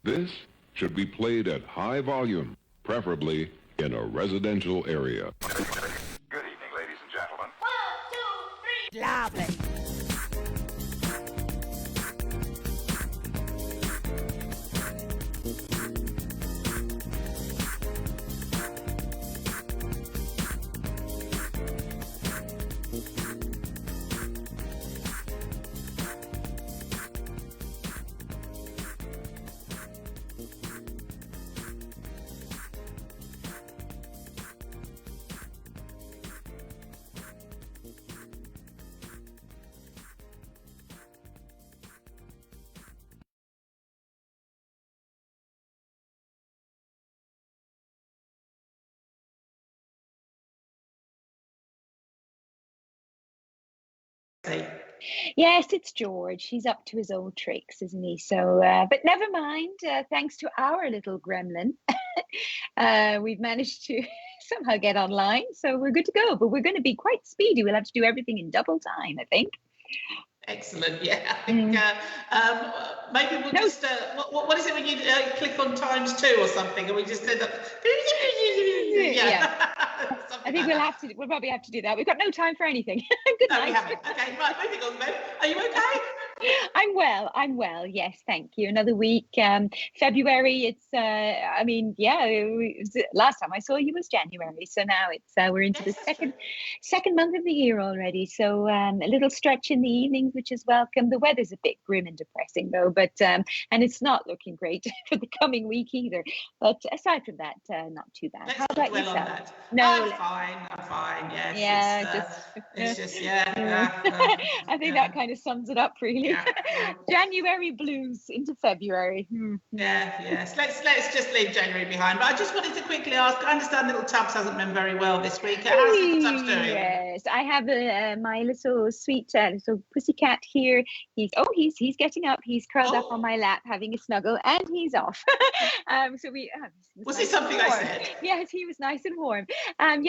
This should be played at high volume, preferably in a residential area. Good evening, ladies and gentlemen. 1, 2, 3. Lovely. Yes, it's George. He's up to his old tricks, isn't he? So, but never mind. Thanks to our little gremlin, we've managed to somehow get online. So we're good to go. But we're going to be quite speedy. We'll have to do everything in double time, I think. Excellent. Yeah, I think maybe we'll just. What is it when you click on ×2 or something, and we just end up? Yeah. I think we'll probably have to do that. We've got no time for anything. Good night. No, we haven't. Okay, right, moving on then. Are you okay? I'm well. Yes, thank you. Another week. February. It's. Last time I saw you was January. So now it's. We're into the second month of the year already. So a little stretch in the evenings, which is welcome. The weather's a bit grim and depressing though, but and it's not looking great for the coming week either. But aside from that, not too bad. Let's How about dwell yourself? on that. No, I'm fine. Yes. Yeah, I think that kind of sums it up really. Yeah. January blues into February. Yes. Let's just leave January behind. But I just wanted to quickly ask. I understand Little Tubbs hasn't been very well this week. How's Little Tubbs doing? Yes, I have my little sweet little pussycat here. He's getting up. He's curled up on my lap, having a snuggle, and he's off. So we. Was it something I said? Yes, he was nice and warm.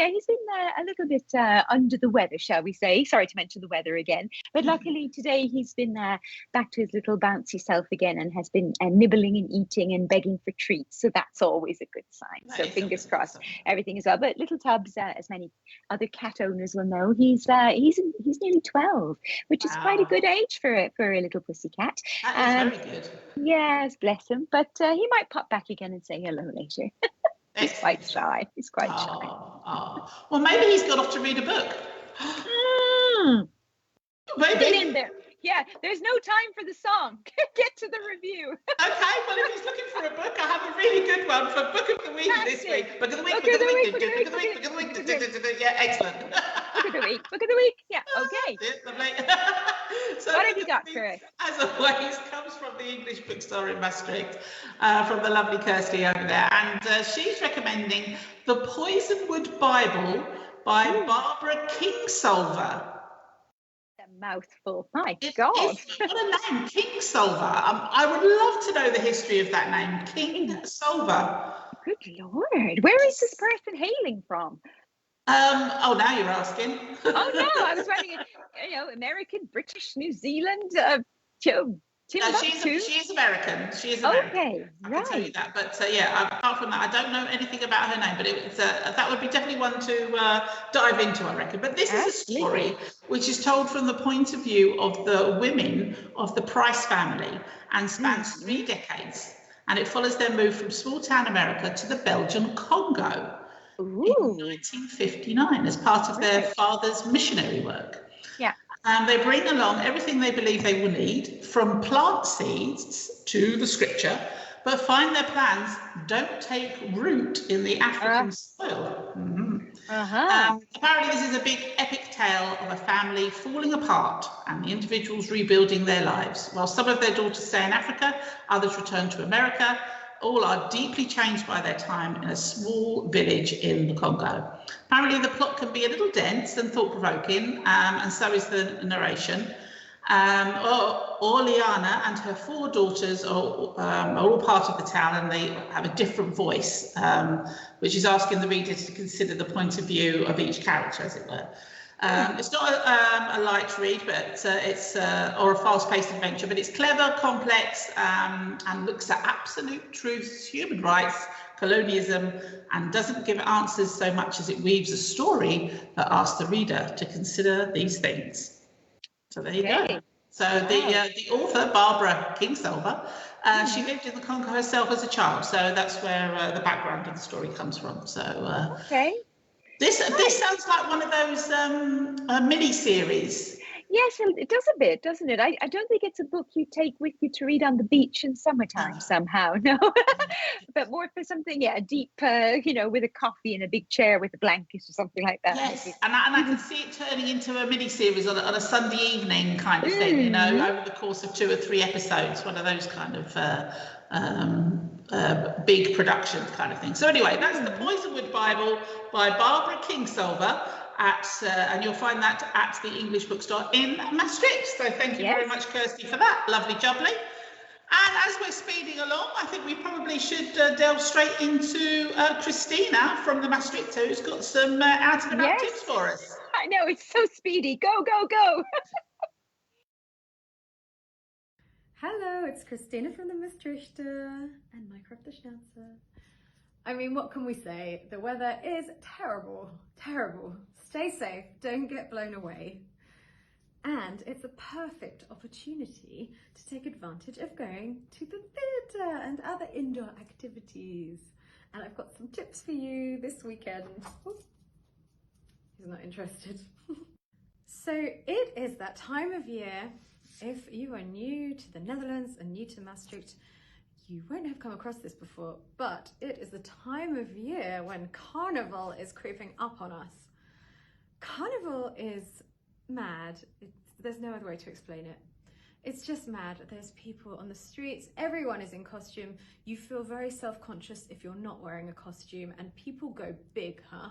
He's been a little bit under the weather, shall we say? Sorry to mention the weather again, but luckily today he's been back to his little bouncy self again and has been nibbling and eating and begging for treats. So that's always a good sign. So fingers crossed, everything is well. But little Tubbs, as many other cat owners will know, he's nearly 12, which is quite a good age for a little pussycat. That is very good. Yes, bless him. But he might pop back again and say hello later. He's quite shy. Well, maybe he's gone off to read a book. Maybe. Get in there. Yeah, there's no time for the song. Get to the review. Okay, well, if he's looking for a book, I have a really good one for Book of the Week this week. Book of the Week. Yeah, excellent. Book of the Week. Yeah, okay. Lovely. So what have you got for us? As always, comes from the English bookstore in Maastricht, from the lovely Kirsty over there. And she's recommending The Poisonwood Bible by Barbara Kingsolver. Mouthful. My God. What a name, Kingsolver. I would love to know the history of that name, Kingsolver. Good Lord. Where is this person hailing from? Now you're asking. Oh no, I was wondering, American, British, New Zealand, she's American. She is American. Okay, I can tell you that. But apart from that, I don't know anything about her name. But that would be definitely one to dive into, I reckon. But this is a story which is told from the point of view of the women of the Price family and spans 3 decades. And it follows their move from small town America to the Belgian Congo in 1959 as part of their father's missionary work. Yeah. They bring along everything they believe they will need, from plant seeds to the scripture, but find their plans don't take root in the African soil. Apparently this is a big epic tale of a family falling apart and the individuals rebuilding their lives. While some of their daughters stay in Africa, others return to America. All are deeply changed by their time in a small village in the Congo. Apparently the plot can be a little dense and thought-provoking, and so is the narration. Orleana and her 4 daughters are all part of the town, and they have a different voice, which is asking the reader to consider the point of view of each character, as it were. It's not a light read, but or a fast-paced adventure, but it's clever, complex, and looks at absolute truths, human rights, colonialism, and doesn't give answers so much as it weaves a story that asks the reader to consider these things. So there you go. So the author, Barbara Kingsolver, she lived in the Congo herself as a child, so that's where the background of the story comes from. So this sounds like one of those mini-series. Yes, it does a bit, doesn't it? I don't think it's a book you take with you to read on the beach in summertime somehow, no. But more for something, deep, with a coffee and a big chair with a blanket or something like that. Yes, and I can see it turning into a mini-series on a Sunday evening kind of thing, over the course of 2 or 3 episodes, one of those kind of big productions kind of thing. So anyway, that's The Poisonwood Bible by Barbara Kingsolver. And you'll find that at the English bookstore in Maastricht. So thank you very much, Kirsty, for that. Lovely jubbly. And as we're speeding along, I think we probably should delve straight into Cristina from the Maastricht, who's got some out and about tips for us. I know, it's so speedy. Go, go, go. Hello, it's Cristina from the Maastricht and my Krop the Schnauzer. I mean, what can we say? The weather is terrible, terrible. Stay safe, don't get blown away. And it's a perfect opportunity to take advantage of going to the theatre and other indoor activities. And I've got some tips for you this weekend. Oops. He's not interested. So it is that time of year. If you are new to the Netherlands and new to Maastricht, you won't have come across this before, but it is the time of year when Carnival is creeping up on us. Carnival is mad. There's no other way to explain it. It's just mad. There's people on the streets. Everyone is in costume. You feel very self-conscious if you're not wearing a costume, and people go big, huh?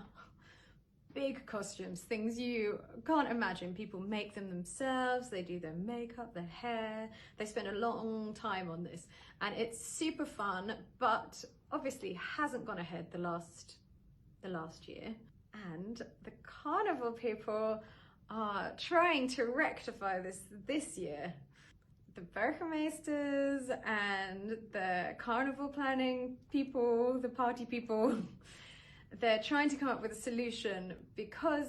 Big costumes, things you can't imagine. People make them themselves, they do their makeup, their hair, they spend a long time on this, and it's super fun, but obviously hasn't gone ahead the last year. And the Carnival people are trying to rectify this year. The burgemeesters and the carnival planning people, the party people, they're trying to come up with a solution because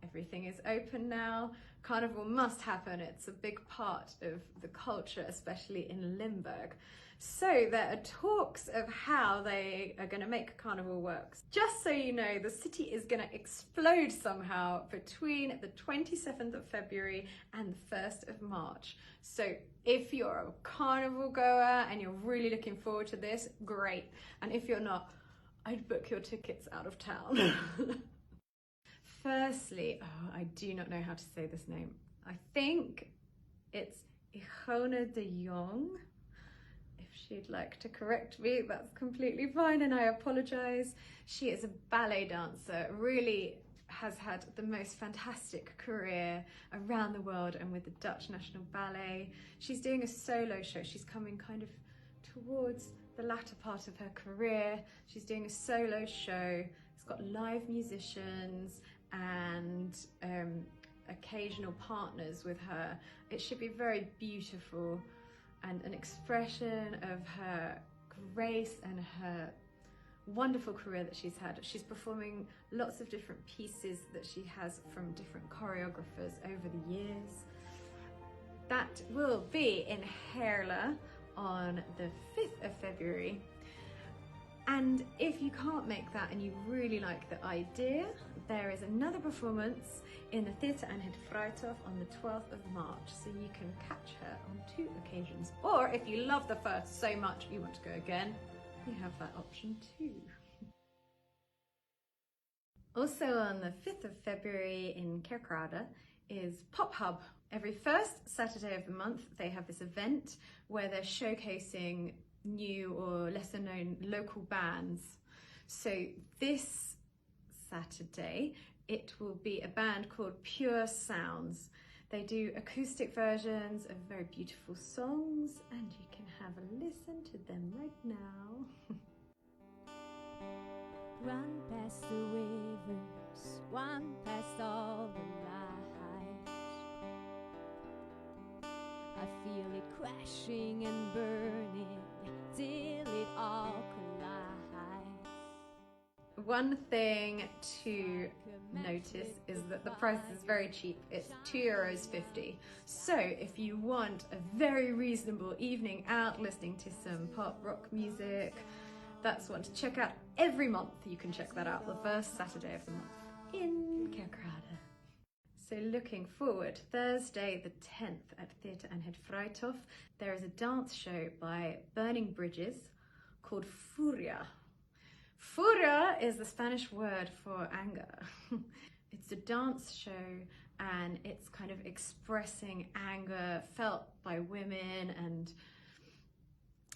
everything is open now. Carnival must happen. It's a big part of the culture, especially in Limburg. So there are talks of how they are going to make Carnival work. Just so you know, the city is going to explode somehow between the 27th of February and the 1st of March. So if you're a Carnival goer and you're really looking forward to this, great. And if you're not, I'd book your tickets out of town. Firstly, I do not know how to say this name. I think it's Igone de Jong. If she'd like to correct me, that's completely fine, and I apologize. She is a ballet dancer, really has had the most fantastic career around the world and with the Dutch National Ballet. She's doing a solo show. She's coming kind of towards the latter part of her career. She's doing a solo show. It's got live musicians and occasional partners with her. It should be very beautiful and an expression of her grace and her wonderful career that she's had. She's performing lots of different pieces that she has from different choreographers over the years. That will be in Heerlen on the 5th of February. And if you can't make that and you really like the idea, there is another performance in the Theatre aan het Vrijthof on the 12th of March, so you can catch her on 2 occasions. Or if you love the first so much you want to go again, you have that option too. Also on the 5th of February in Kerkrade is Pop Hub. Every first Saturday of the month they have this event where they're showcasing new or lesser known local bands. So this Saturday it will be a band called Pure Sounds. They do acoustic versions of very beautiful songs, and you can have a listen to them right now. Run past the waver one past all the lights. I feel it crashing and burning till it all collides. One thing to notice is that the price is very cheap. It's €2.50. So if you want a very reasonable evening out listening to some pop rock music, that's one to check out every month. You can check that out the first Saturday of the month in Kerkrade. So looking forward, Thursday the 10th at Theatre en het Vrijthof, there is a dance show by Burning Bridges called Furia. Furia is the Spanish word for anger. It's a dance show and it's kind of expressing anger felt by women and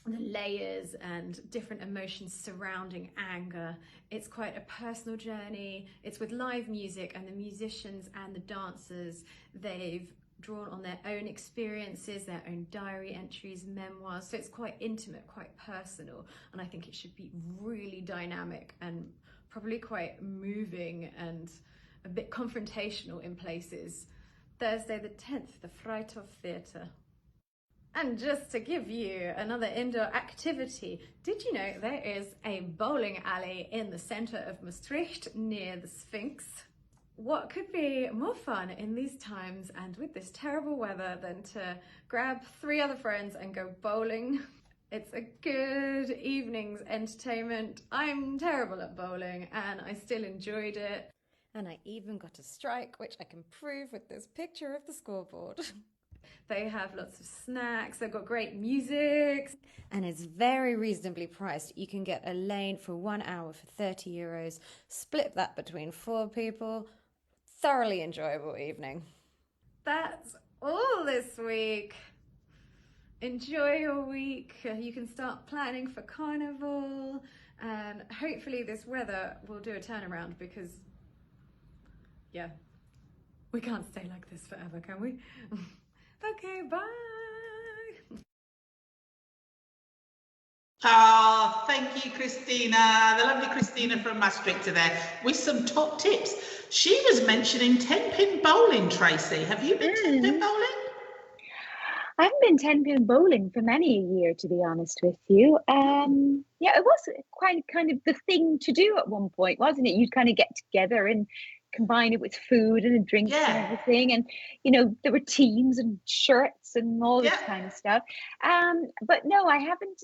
the layers and different emotions surrounding anger. It's quite a personal journey. It's with live music, and the musicians and the dancers, they've drawn on their own experiences, their own diary entries, memoirs. So it's quite intimate, quite personal. And I think it should be really dynamic and probably quite moving and a bit confrontational in places. Thursday the 10th, the Vrijthof Theatre. And just to give you another indoor activity, did you know there is a bowling alley in the centre of Maastricht near the Sphinx? What could be more fun in these times and with this terrible weather than to grab 3 other friends and go bowling? It's a good evening's entertainment. I'm terrible at bowling and I still enjoyed it. And I even got a strike, which I can prove with this picture of the scoreboard. They have lots of snacks, they've got great music. And it's very reasonably priced. You can get a lane for 1 hour for €30. Split that between 4 people. Thoroughly enjoyable evening. That's all this week. Enjoy your week. You can start planning for Carnival, and hopefully this weather will do a turnaround because, yeah, we can't stay like this forever, can we? Okay, bye. Oh, thank you, Cristina, the lovely Cristina from Maastricht there, with some top tips. She was mentioning 10-pin bowling, Tracey. Have you been 10-pin bowling? I haven't been 10-pin bowling for many a year, to be honest with you. Yeah, it was quite kind of the thing to do at one point, wasn't it? You'd kind of get together and combine it with food and drinks and everything, and there were teams and shirts and all this kind of stuff. But no, I haven't.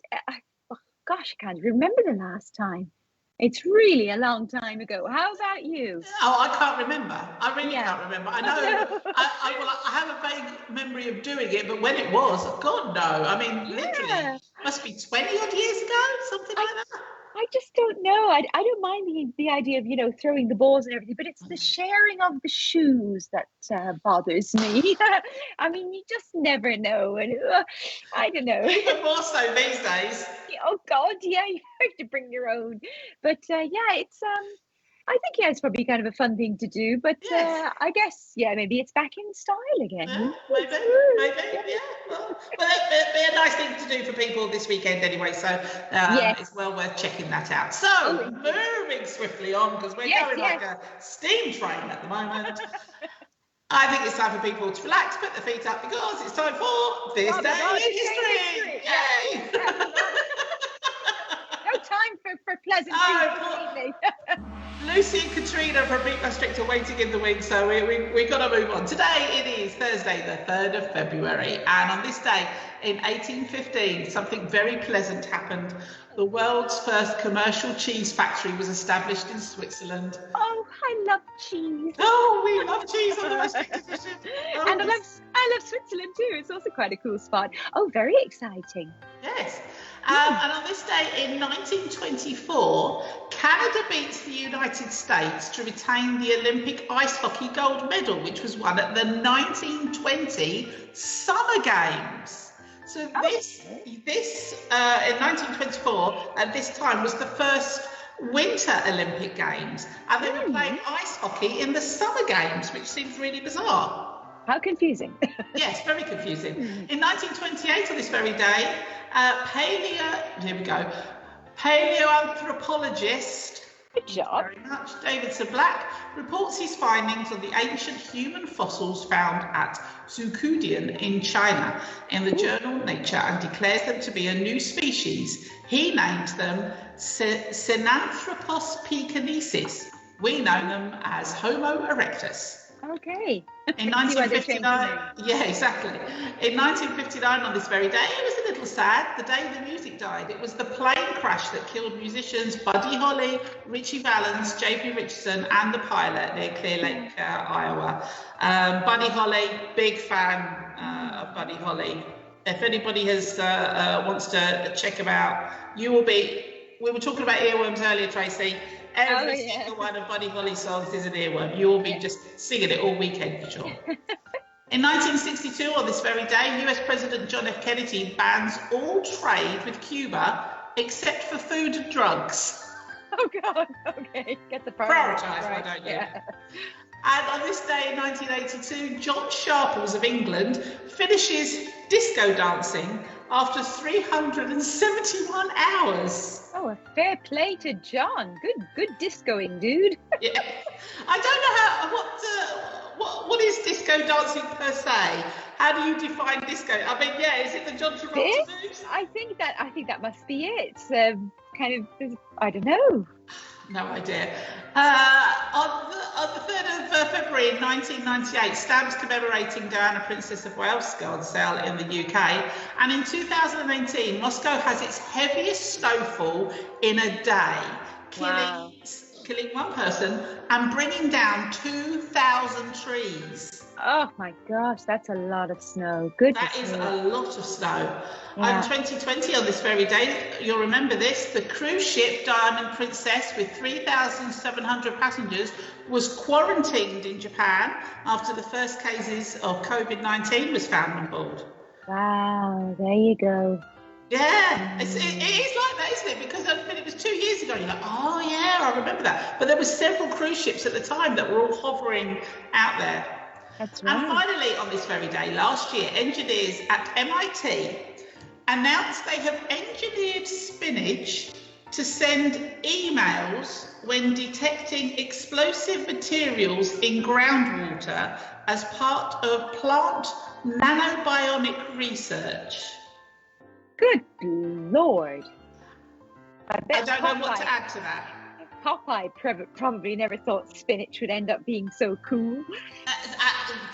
Gosh, I can't remember the last time. It's really a long time ago. How about you? Oh, I can't remember. I really can't remember. I know. I have a vague memory of doing it, but when it was, God no. I mean, literally, must be 20 odd years ago, something like that. I just don't know. I don't mind the idea of throwing the balls and everything, but it's the sharing of the shoes that bothers me. I mean, you just never know, and I don't know. Even more so these days. Oh God, yeah, you have to bring your own. But it's I think it's probably kind of a fun thing to do. But I guess maybe it's back in style again. Maybe, yeah. Well, it'd be a nice thing to do for people this weekend anyway. So it's well worth checking that out. So moving swiftly on, because we're going like a steam train at the moment. I think it's time for people to relax, put their feet up, because it's time for This Day in History. Yay! No time for pleasant things. Lucy and Katrina from Meet Maastricht are waiting in the wings, so we've got to move on. Today it is Thursday, the 3rd of February, and on this day in 1815, something very pleasant happened. The world's first commercial cheese factory was established in Switzerland. Oh, I love cheese. Oh, we love cheese on the Maastricht edition. Oh, and I love Switzerland too. It's also quite a cool spot. Oh, very exciting. Yes. And on this day in 1924, Canada beats the United States to retain the Olympic ice hockey gold medal, which was won at the 1920 Summer Games. So this in 1924 at this time was the first Winter Olympic Games, and they were playing ice hockey in the Summer Games, which seems really bizarre. How confusing. Yes, very confusing. In 1928, on this very day, paleoanthropologist Good job. Very much. Davidson Black reports his findings on the ancient human fossils found at Zucudian in China in the journal Nature and declares them to be a new species. He named them Sinanthropus pekinensis. We know them as Homo erectus. Okay. In 1959, yeah, exactly. In 1959, on this very day, it was a little sad, the day the music died. It was the plane crash that killed musicians Buddy Holly, Richie Valens, J.P. Richardson, and the pilot near Clear Lake, Iowa. Buddy Holly, big fan of Buddy Holly. If anybody wants to check him out, you will be. We were talking about earworms earlier, Tracey. Every single one of Buddy Holly's songs is an earworm. You will be just singing it all weekend for sure. In 1962, on this very day, US President John F. Kennedy bans all trade with Cuba except for food and drugs. Oh, God. Okay. Get the Prioritise, right. why don't you? Yeah. And on this day in 1982, John Sharples of England finishes disco dancing after 371 hours. Oh, a fair play to John. Good discoing, dude. Yeah. I don't know what is disco dancing per se. How do you define disco? I mean, yeah, is it the John Travolta moves? I think that must be it. Kind of, I don't know. No idea. On the 3rd of February 1998, stamps commemorating Diana, Princess of Wales go on sale in the UK. And in 2018, Moscow has its heaviest snowfall in a day, killing one person and bringing down 2,000 trees. Oh my gosh, that's a lot of snow. Good. That is a lot of snow. Yeah. And 2020, on this very day, you'll remember this, the cruise ship Diamond Princess with 3,700 passengers was quarantined in Japan after the first cases of COVID-19 was found on board. Wow, there you go. Yeah, it is like that, isn't it? Because it was 2 years ago. You're like, oh yeah, I remember that. But there were several cruise ships at the time that were all hovering out there. That's right. And finally, on this very day last year, engineers at MIT announced they have engineered spinach to send emails when detecting explosive materials in groundwater as part of plant nanobionic research. Good Lord. I don't know what to add to that. Popeye probably never thought spinach would end up being so cool.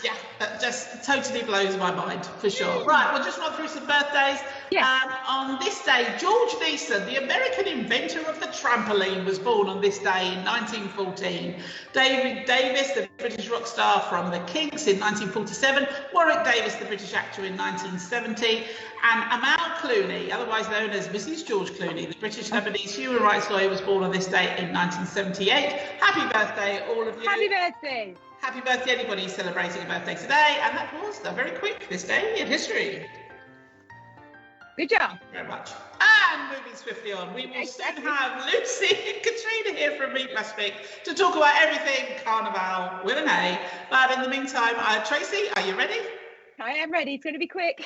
Yeah, that just totally blows my mind, for sure. Right, we'll just run through some birthdays. Yeah. On this day, George Neeson, the American inventor of the trampoline, was born on this day in 1914. David Davis, the British rock star from the Kinks, in 1947. Warwick Davis, the British actor, in 1970. And Amal Clooney, otherwise known as Mrs. George Clooney, the British Lebanese human rights lawyer, was born on this day in 1978. Happy birthday, all of you. Happy birthday. Happy birthday, anybody celebrating a birthday today. And that was very quick this day in history. Good job. Thank you very much. And moving swiftly on, we will soon have Lucy and Katrina here from Meet Maastricht to talk about everything Carnival with an A. But in the meantime, Tracey, are you ready? I am ready. It's going to be quick.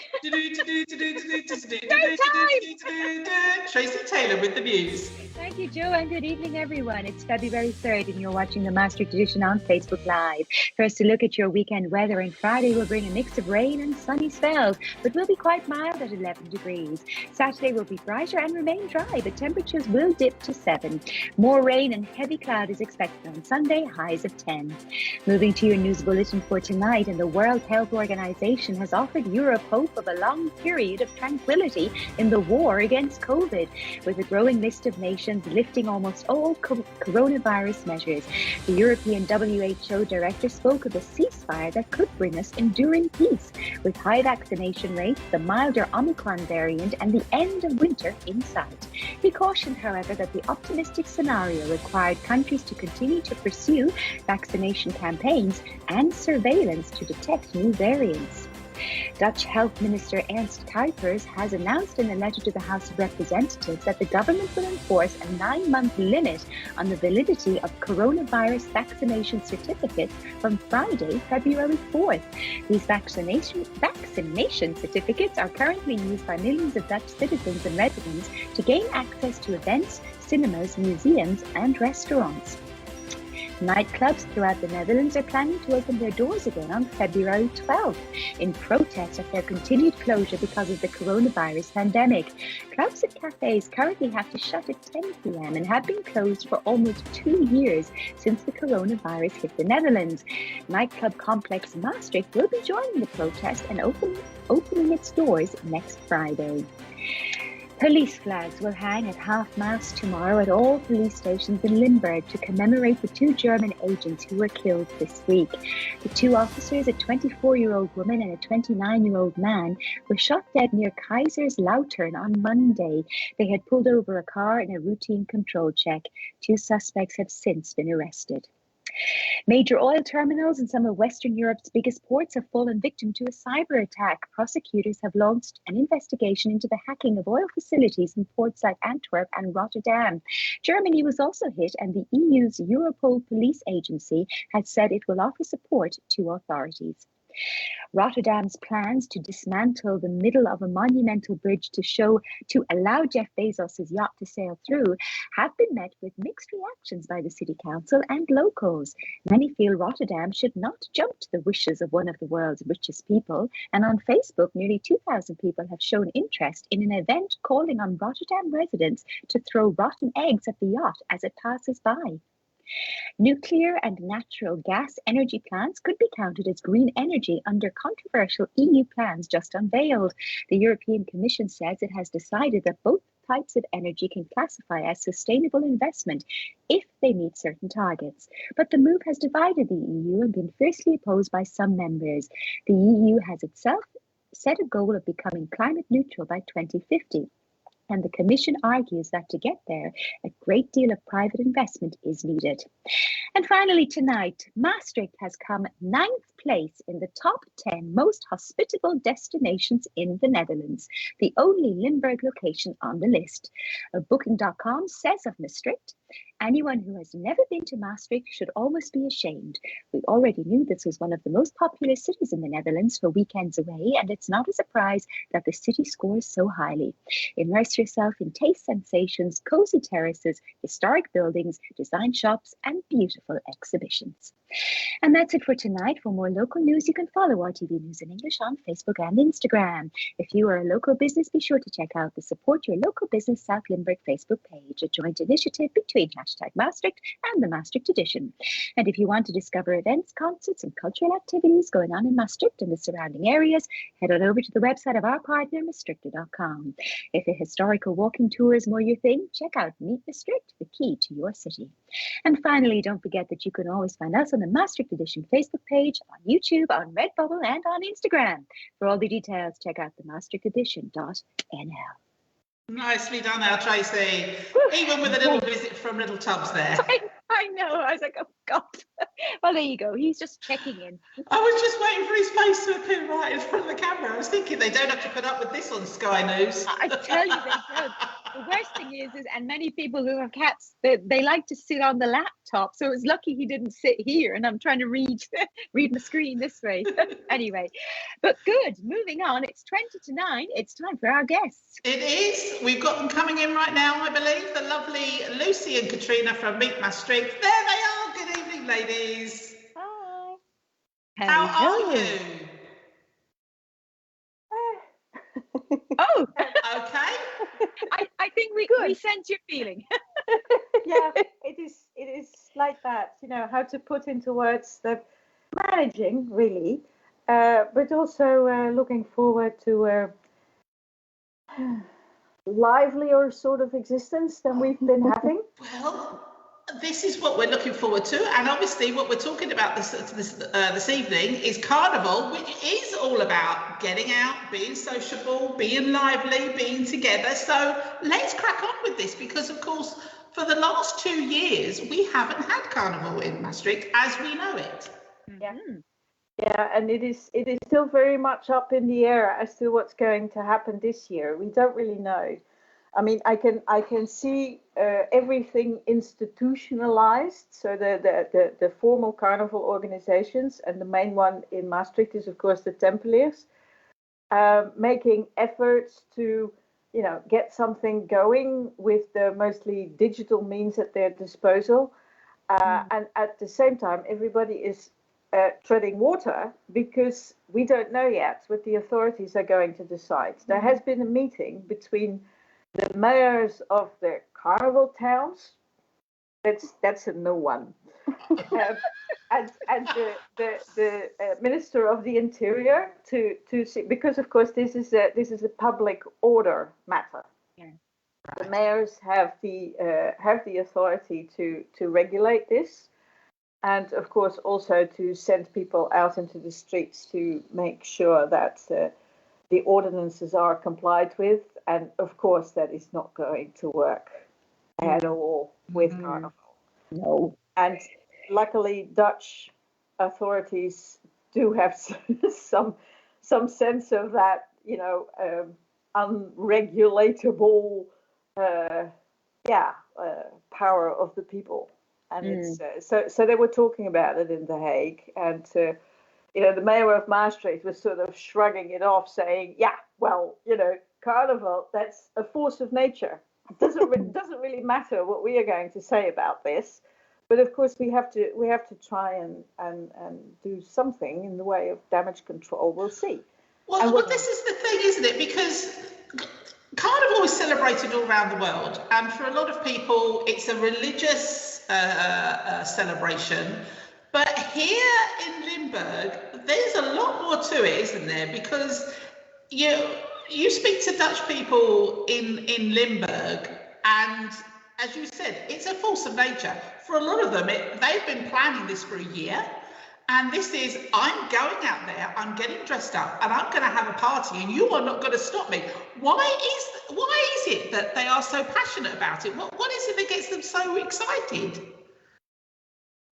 Tracey Taylor with the news. Thank you, Joe, and good evening, everyone. It's February 3rd, and you're watching the Maastricht edition on Facebook Live. First, a look at your weekend weather, and Friday will bring a mix of rain and sunny spells, but will be quite mild at 11 degrees. Saturday will be brighter and remain dry, but temperatures will dip to 7. More rain and heavy cloud is expected on Sunday, highs of 10. Moving to your news bulletin for tonight, and the World Health Organization has offered Europe hope of a long period of tranquility in the war against COVID, with a growing list of nations lifting almost all coronavirus measures. The European WHO director spoke of a ceasefire that could bring us enduring peace, with high vaccination rates, the milder Omicron variant, and the end of winter in sight. He cautioned, however, that the optimistic scenario required countries to continue to pursue vaccination campaigns and surveillance to detect new variants. Dutch Health Minister Ernst Kuipers has announced in a letter to the House of Representatives that the government will enforce a 9-month limit on the validity of coronavirus vaccination certificates from Friday, February 4th. These vaccination certificates are currently used by millions of Dutch citizens and residents to gain access to events, cinemas, museums, and restaurants. Nightclubs throughout the Netherlands are planning to open their doors again on February 12th in protest of their continued closure because of the coronavirus pandemic. Clubs and cafes currently have to shut at 10 p.m. and have been closed for almost 2 years since the coronavirus hit the Netherlands. Nightclub complex Maastricht will be joining the protest and opening its doors next Friday. Police flags will hang at half-mast tomorrow at all police stations in Limburg to commemorate the 2 German agents who were killed this week. The 2 officers, a 24-year-old woman and a 29-year-old man, were shot dead near Kaiserslautern on Monday. They had pulled over a car in a routine control check. 2 suspects have since been arrested. Major oil terminals in some of Western Europe's biggest ports have fallen victim to a cyber attack. Prosecutors have launched an investigation into the hacking of oil facilities in ports like Antwerp and Rotterdam. Germany was also hit, and the EU's Europol police agency has said it will offer support to authorities. Rotterdam's plans to dismantle the middle of a monumental bridge to allow Jeff Bezos' yacht to sail through have been met with mixed reactions by the city council and locals. Many feel Rotterdam should not jump to the wishes of one of the world's richest people, and on Facebook, nearly 2,000 people have shown interest in an event calling on Rotterdam residents to throw rotten eggs at the yacht as it passes by. Nuclear and natural gas energy plants could be counted as green energy under controversial EU plans just unveiled. The European Commission says it has decided that both types of energy can classify as sustainable investment if they meet certain targets. But the move has divided the EU and been fiercely opposed by some members. The EU has itself set a goal of becoming climate neutral by 2050. And the Commission argues that to get there, a great deal of private investment is needed. And finally tonight, Maastricht has come 9th place in the top 10 most hospitable destinations in the Netherlands, the only Limburg location on the list. Booking.com says of Maastricht, anyone who has never been to Maastricht should almost be ashamed. We already knew this was one of the most popular cities in the Netherlands for weekends away, and it's not a surprise that the city scores so highly. Immerse yourself in taste sensations, cozy terraces, historic buildings, design shops, and beautiful exhibitions. And that's it for tonight. For more local news, you can follow RTV News in English on Facebook and Instagram. If you are a local business, be sure to check out the Support Your Local Business South Limburg Facebook page, a joint initiative between #Maastricht and the Maastricht Edition. And if you want to discover events, concerts, and cultural activities going on in Maastricht and the surrounding areas, head on over to the website of our partner, Maastrichter.com. If a historical walking tour is more your thing, check out Meet Maastricht, the key to your city. And finally, don't forget that you can always find us on the Maastricht Edition Facebook page, on YouTube, on Redbubble, and on Instagram. For all the details, check out the maastrichtedition.nl. Nicely done now, Tracey. Even with a little visit from Little Tubbs there. I know. I was like, oh, God. Well, there you go. He's just checking in. I was just waiting for his face to appear right in front of the camera. I was thinking they don't have to put up with this on Sky News. I tell you, they don't. The worst thing is, and many people who have cats, they like to sit on the laptop. So it's lucky he didn't sit here, and I'm trying to read my screen this way. Anyway, but good. Moving on. It's 20 to 9. It's time for our guests. It is. We've got them coming in right now, I believe. The lovely Lucy and Katrina from Meet Maastricht. There they are. Good evening, ladies. Hi. How are you? Oh, okay. I think we sense your feeling. Yeah, it is like that, how to put into words the managing really, but also looking forward to a livelier sort of existence than we've been having. Well, this is what we're looking forward to, and obviously what we're talking about this evening is Carnival, which is all about getting out, being sociable, being lively, being together. So let's crack on with this, because of course for the last 2 years we haven't had Carnival in Maastricht as we know it. Yeah. Yeah, and it is still very much up in the air as to what's going to happen this year. We don't really know. I mean, I can see everything institutionalized. So the formal carnival organizations, and the main one in Maastricht is of course the Tempeliers, making efforts to get something going with the mostly digital means at their disposal, and at the same time everybody is treading water because we don't know yet what the authorities are going to decide. There has been a meeting between the mayors of the carnival towns. That's a no one. And the Minister of the Interior to see, because of course this is a public order matter. Yeah. The mayors have the authority to regulate this, and of course also to send people out into the streets to make sure that the ordinances are complied with. And of course that is not going to work at all with Carnival. No. And luckily Dutch authorities do have some sense of that, unregulatable power of the people. And it's so they were talking about it in The Hague, and the mayor of Maastricht was sort of shrugging it off, saying, "Yeah, well, Carnival, that's a force of nature. It doesn't really matter what we are going to say about this, but of course we have to try and do something in the way of damage control. We'll see." Well, this is the thing, isn't it? Because Carnival is celebrated all around the world, and for a lot of people, it's a religious celebration. But here in Limburg, there's a lot more to it, isn't there? Because you speak to Dutch people in Limburg, and as you said, it's a force of nature. For a lot of them, they've been planning this for a year. And this is, I'm going out there, I'm getting dressed up, and I'm going to have a party, and you are not going to stop me. Why is it that they are so passionate about it? What is it that gets them so excited?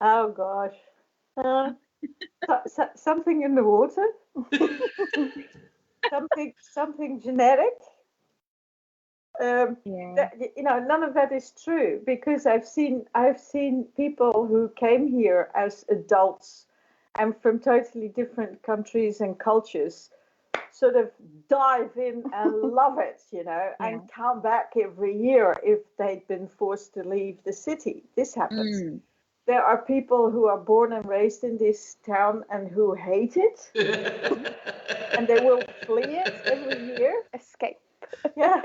Oh gosh, something in the water, something genetic. None of that is true, because I've seen people who came here as adults and from totally different countries and cultures sort of dive in and love it, and come back every year if they'd been forced to leave the city. This happens. There are people who are born and raised in this town and who hate it, and they will flee it every year. Escape. Yeah,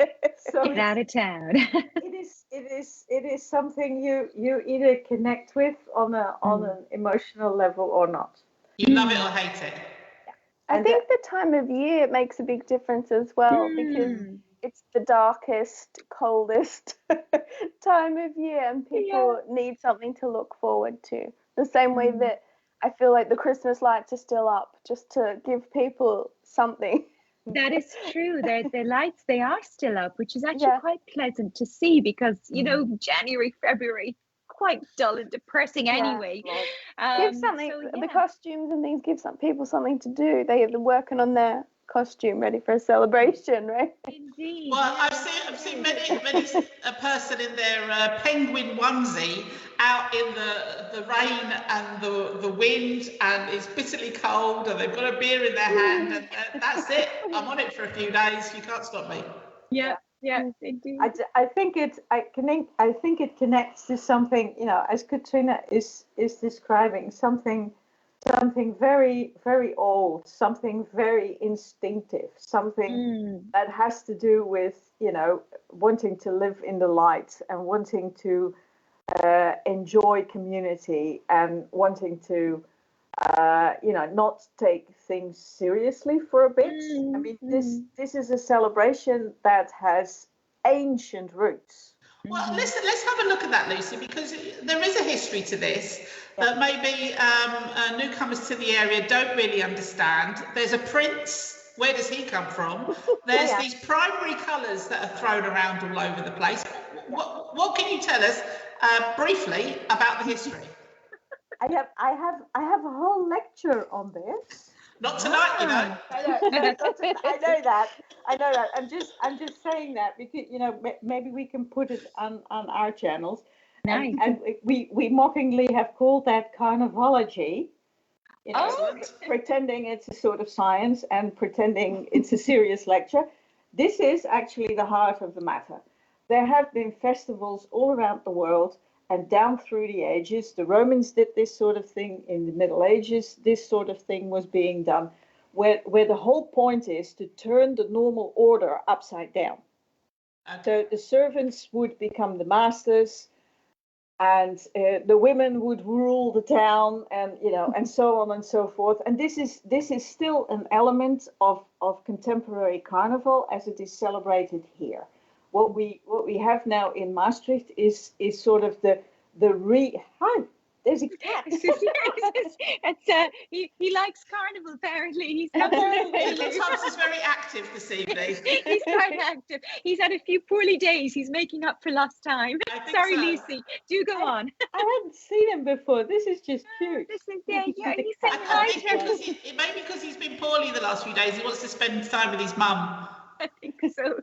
so Get out of town. it is something you either connect with on an emotional level or not. You love it or hate it. I think the time of year makes a big difference as well, because it's the darkest, coldest time of year, and people need something to look forward to. The same way that I feel like the Christmas lights are still up, just to give people something. That is true. The lights, they are still up, which is actually quite pleasant to see, because, January, February, quite dull and depressing anyway. Give something, the costumes and things, give some people something to do. They're working on their costume ready for a celebration, right? Indeed. Well, I've seen many a person in their penguin onesie out in the rain and the wind, and it's bitterly cold, and they've got a beer in their hand, and that's it. I'm on it for a few days. You can't stop me. Yeah, indeed. I think it connects to something, as Katrina is describing, something very, very old, something very instinctive, something that has to do with, wanting to live in the light and wanting to enjoy community and wanting to, not take things seriously for a bit. I mean, this is a celebration that has ancient roots. Well, listen, let's have a look at that, Lucy, because there is a history to this that maybe newcomers to the area don't really understand. There's a prince. Where does he come from? There's these primary colours that are thrown around all over the place. What can you tell us briefly about the history? I have a whole lecture on this. Not tonight, you know. I know that. I'm just saying that because maybe we can put it on our channels. Nice. And we mockingly have called that Carnavalogy. Pretending it's a sort of science and pretending it's a serious lecture. This is actually the heart of the matter. There have been festivals all around the world and down through the ages. The Romans did this sort of thing. In the Middle Ages, this sort of thing was being done, where the whole point is to turn the normal order upside down. Okay. So the servants would become the masters, and the women would rule the town, and and so on and so forth. And this is still an element of contemporary carnival as it is celebrated here. What we have now in Maastricht is sort of Hi, there's a cat. He likes carnival, apparently. He's Thomas is very active this evening. He's quite active. He's had a few poorly days. He's making up for lost time. Sorry, so. Lucy. Do go on. I hadn't seen him before. This is just cute. He's saying hi to everyone. It may be because he's been poorly the last few days. He wants to spend time with his mum. I think so.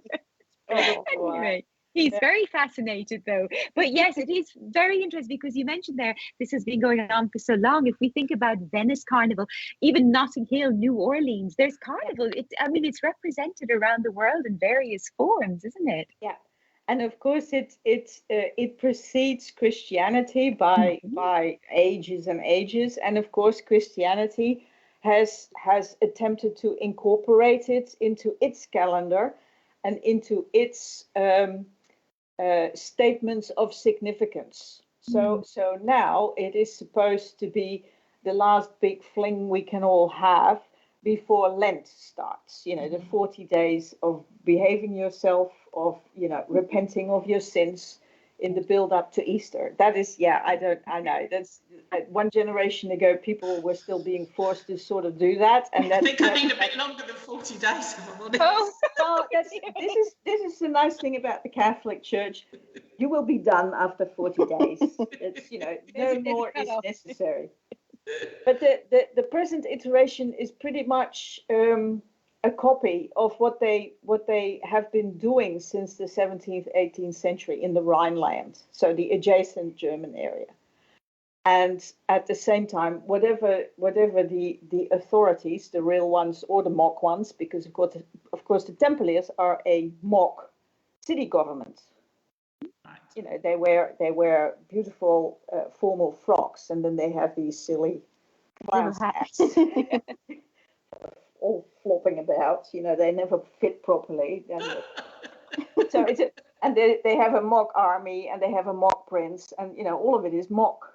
Anyway, he's very fascinated though. But yes, it is very interesting because you mentioned there this has been going on for so long. If we think about Venice Carnival, even Notting Hill, New Orleans, there's carnival. It's represented around the world in various forms, isn't it? Yeah. And of course, it precedes Christianity by ages and ages. And of course, Christianity has attempted to incorporate it into its calendar and into its statements of significance. So now it is supposed to be the last big fling we can all have before Lent starts. The 40 days of behaving yourself, of repenting of your sins in the build up to Easter. That is, I know. That's one generation ago, people were still being forced to sort of do that, and I think I need a bit longer than 40 days. If I'm honest. Well, this is the nice thing about the Catholic Church. You will be done after 40 days. It's no more is necessary. But the present iteration is pretty much a copy of what they have been doing since the 17th, 18th century in the Rhineland, so the adjacent German area. And at the same time, whatever the authorities, the real ones or the mock ones, because of course the Templiers are a mock city government. Right. They wear beautiful formal frocks, and then they have these silly clown hats. All flopping about, they never fit properly. So and they have a mock army, and they have a mock prince, and all of it is mock.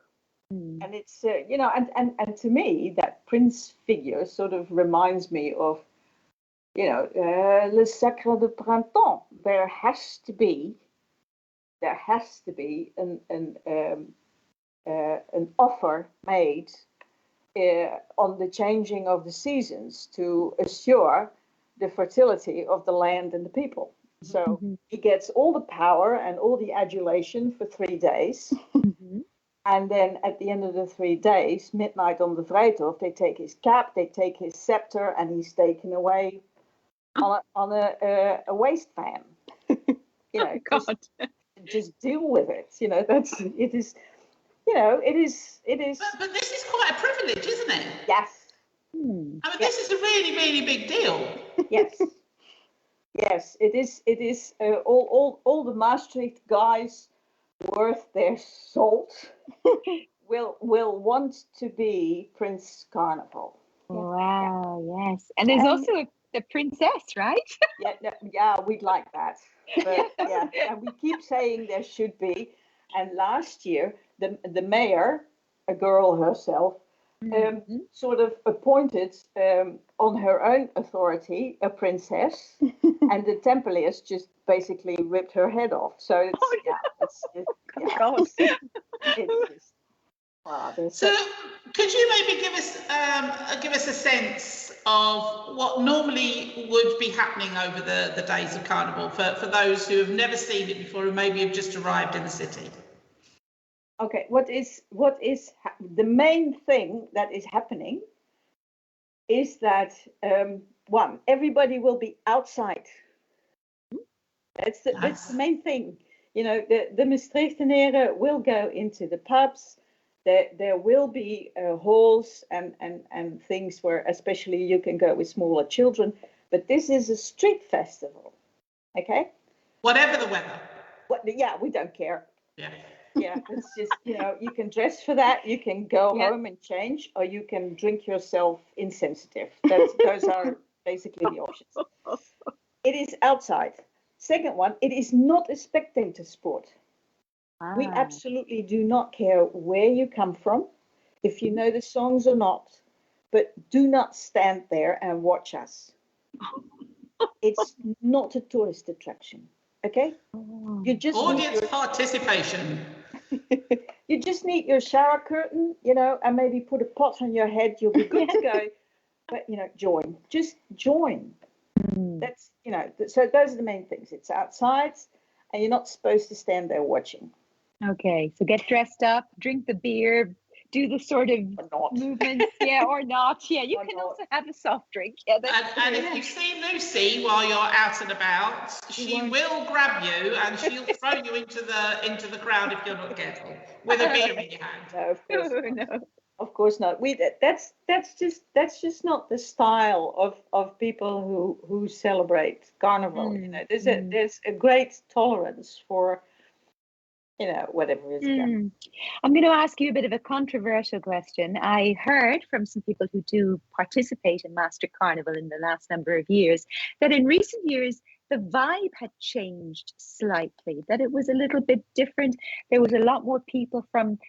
And it's and to me that prince figure sort of reminds me of le sacre de printemps. There has to be an offer made on the changing of the seasons to assure the fertility of the land and the people. So he gets all the power and all the adulation for 3 days. And then at the end of the 3 days, midnight on the Vrijdag, they take his cap, they take his scepter, and he's taken away on a waste fan. Just deal with it. It is. It is. But this is quite a privilege, isn't it? Yes. This is a really, really big deal. Yes. Yes, it is. It is. All the Maastricht guys worth their salt will want to be Prince Carnival. Wow. Yes, and there's also the princess, right? Yeah, we'd like that. But, and we keep saying there should be. And last year, the mayor, a girl herself, sort of appointed on her own authority a princess, and the Templiers just basically ripped her head off. So So could you maybe give us a sense of what normally would be happening over the days of Carnival for those who have never seen it before and maybe have just arrived in the city? Okay, what is the main thing that is happening is that one, everybody will be outside. That's the main thing. You know, the Maastrichtenaren will go into the pubs. There will be halls and things where especially you can go with smaller children. But this is a street festival, okay? Whatever the weather. Yeah, we don't care. Yeah. Yeah, it's just, you know, you can dress for that, you can go home and change, or you can drink yourself insensitive. Those are basically the options. It is outside. Second one, it is not a spectator sport. We absolutely do not care where you come from, if you know the songs or not, but do not stand there and watch us. It's not a tourist attraction, okay? You just audience participation. You just need your shower curtain, you know, and maybe put a pot on your head. You'll be good to go. But, you know, join. Just join. That's, you know, so those are the main things. It's outside, and you're not supposed to stand there watching. Okay, so get dressed up, drink the beer, do the sort of movements, or not. Yeah, you can also have a soft drink. Yeah, and if you see Lucy while you're out and about, she will grab you and she'll throw you into the crowd if you're not careful with a beer in your hand. No, of course not. Of course not. That's just not the style of people who celebrate Carnival. You know, there's a great tolerance for, you know, whatever is going. I'm going to ask you a bit of a controversial question. I heard from some people who do participate in Maastricht Carnival in the last number of years that in recent years the vibe had changed slightly, that it was a little bit different. There was a lot more people from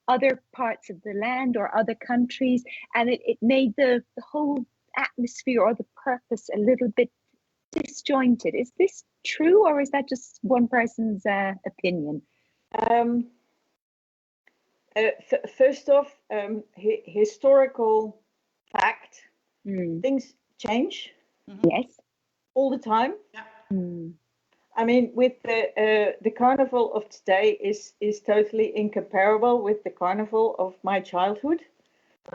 other parts of the land or other countries, and it made the whole atmosphere or the purpose a little bit disjointed. Is this true, or is that just one person's opinion? First off, historical fact, things change. Yes, all the time. Yeah. I mean, with the carnival of today is totally incomparable with the carnival of my childhood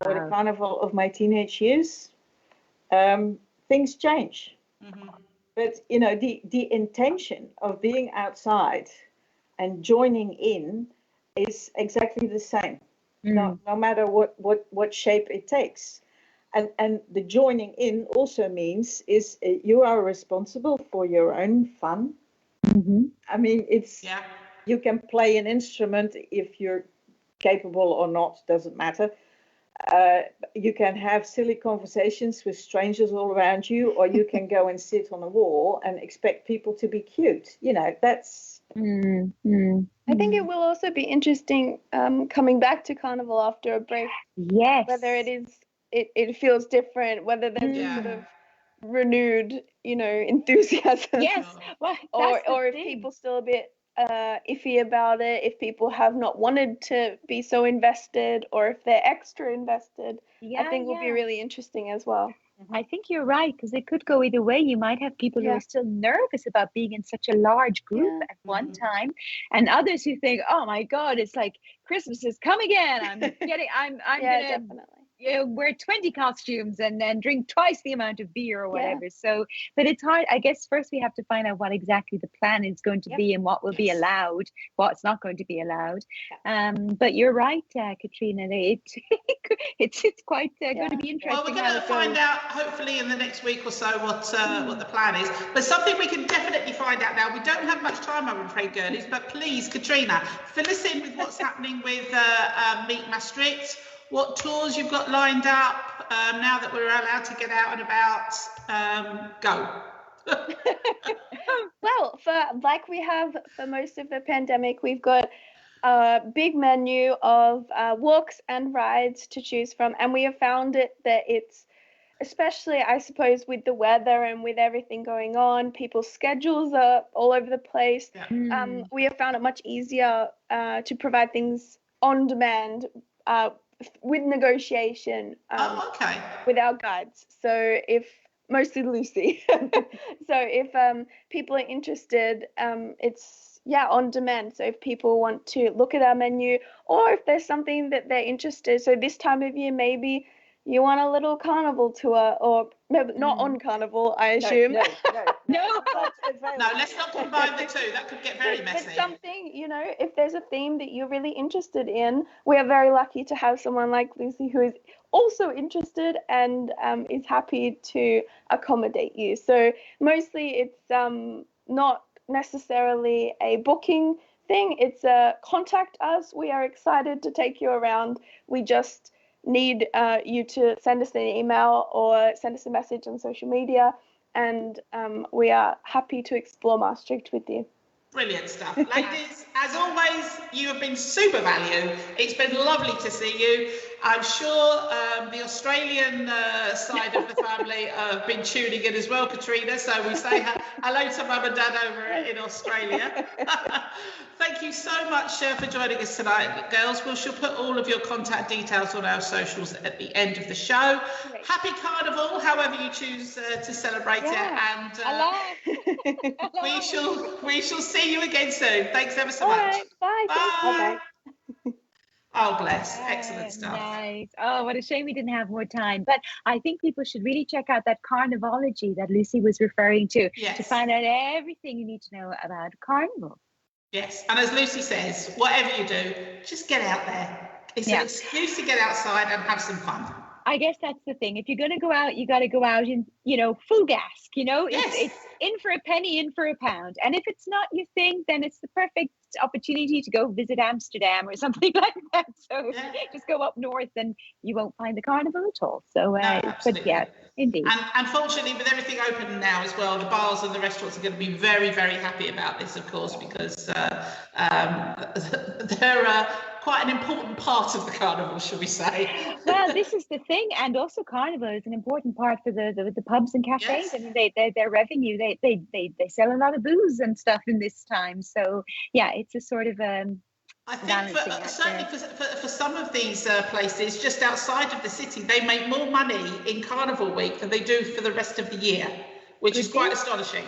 or the carnival of my teenage years. Things change, but you know, the intention of being outside and joining in is exactly the same, no matter what shape it takes. And the joining in also means is you are responsible for your own fun. I mean, you can play an instrument if you're capable or not, doesn't matter. You can have silly conversations with strangers all around you, or you can go and sit on a wall and expect people to be cute. You know, that's... I think it will also be interesting coming back to Carnival after a break. Yes. Whether it feels different, whether there's a sort of renewed, you know, enthusiasm. Yes. Well, or if people still a bit iffy about it, if people have not wanted to be so invested, or if they're extra invested. I think will be really interesting as well. I think you're right, because it could go either way. You might have people who are still nervous about being in such a large group at one time, and others who think, "Oh my God, it's like Christmas has come again. I'm gonna definitely. You know, wear 20 costumes and then drink twice the amount of beer or whatever." So, but it's hard. I guess first we have to find out what exactly the plan is going to be and what will be allowed, what's not going to be allowed. But you're right, Katrina. It's quite going to be interesting. Well, we're going to find out hopefully in the next week or so what the plan is. But something we can definitely find out now. We don't have much time, I'm afraid, girlies. But please, Katrina, fill us in with what's happening with Meet Maastricht. What tours you've got lined up now that we're allowed to get out and about? Go. Well, like we have for most of the pandemic, we've got a big menu of walks and rides to choose from, and we have found that it's, especially I suppose with the weather and with everything going on, people's schedules are all over the place. We have found it much easier to provide things on demand with negotiation with our guides. So if mostly Lucy, so if people are interested, it's on demand. So if people want to look at our menu, or if there's something that they're interested, so this time of year maybe you want a little carnival tour, or maybe not on Carnival, I assume. No. No, let's not combine the two. That could get very messy. But something, if there's a theme that you're really interested in, we are very lucky to have someone like Lucy who is also interested and is happy to accommodate you. So mostly it's not necessarily a booking thing. It's a contact us. We are excited to take you around. We just need you to send us an email or send us a message on social media, and we are happy to explore Maastricht with you. Brilliant stuff. Ladies, as always, you have been super value. It's been lovely to see you. I'm sure the Australian side of the family have been tuning in as well, Katrina. So we say hello to Mum and Dad over in Australia. Thank you so much for joining us tonight, girls. We shall put all of your contact details on our socials at the end of the show. Great. Happy Carnival, however you choose to celebrate it. And we shall see you again soon. Thanks ever so much. Right, bye. Bye. Oh, bless. Excellent stuff. Nice. Oh, what a shame we didn't have more time. But I think people should really check out that Carnavalogy that Lucy was referring to find out everything you need to know about Carnival. Yes. And as Lucy says, whatever you do, just get out there. It's an excuse to get outside and have some fun. I guess that's the thing. If you're going to go out, you got to go out in, full gas, It's in for a penny, in for a pound. And if it's not your thing, then it's the perfect opportunity to go visit Amsterdam or something like that. So just go up north and you won't find the carnival at all. So, but yeah, indeed. And unfortunately, with everything open now as well, the bars and the restaurants are going to be very, very happy about this, of course, because they're quite an important part of the carnival, shall we say. Well, this is the thing. And also Carnival is an important part for the pubs and cafes. I mean, their revenue, they sell a lot of booze and stuff in this time. So, yeah, it's a sort of I think certainly for some of these places just outside of the city, they make more money in Carnival week than they do for the rest of the year, which is quite astonishing.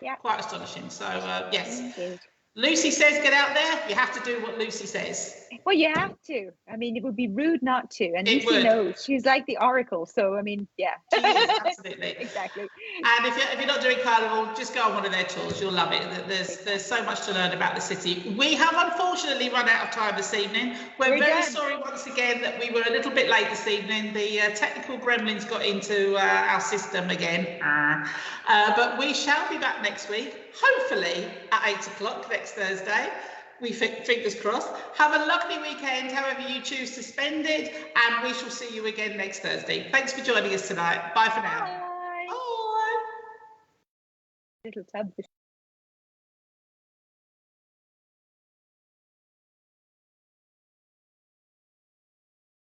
Yeah, quite astonishing. So yes, indeed. Lucy says get out there. You have to do what Lucy says. Well, you have to. I mean, it would be rude not to. And Lucy knows. She's like the oracle. So, I mean, yeah. She is, absolutely. Exactly. And if you're not doing Carnival, just go on one of their tours. You'll love it. There's so much to learn about the city. We have unfortunately run out of time this evening. We're very sorry once again that we were a little bit late this evening. The technical gremlins got into our system again. But we shall be back next week, hopefully at 8 o'clock next Thursday. We fingers crossed. Have a lovely weekend, however you choose to spend it, and we shall see you again next Thursday. Thanks for joining us tonight. Bye for now. Bye. Bye. Little tub.